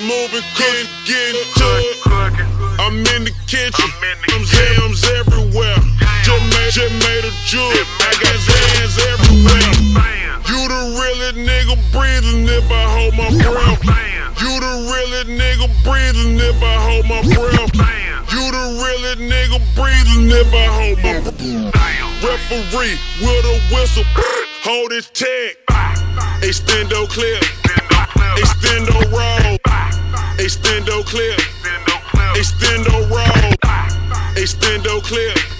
moving, getting to it. I'm in the kitchen, M's everywhere. Just made a jewel, I got hands everywhere. You the realest nigga breathing if I hold my breath. You the realest nigga breathing if I hold my breath. You the realest nigga breathing if I hold my breath. Referee with a whistle, hold his tag. Extendo clip, extendo roll, extendo clip, extendo roll, extendo clip.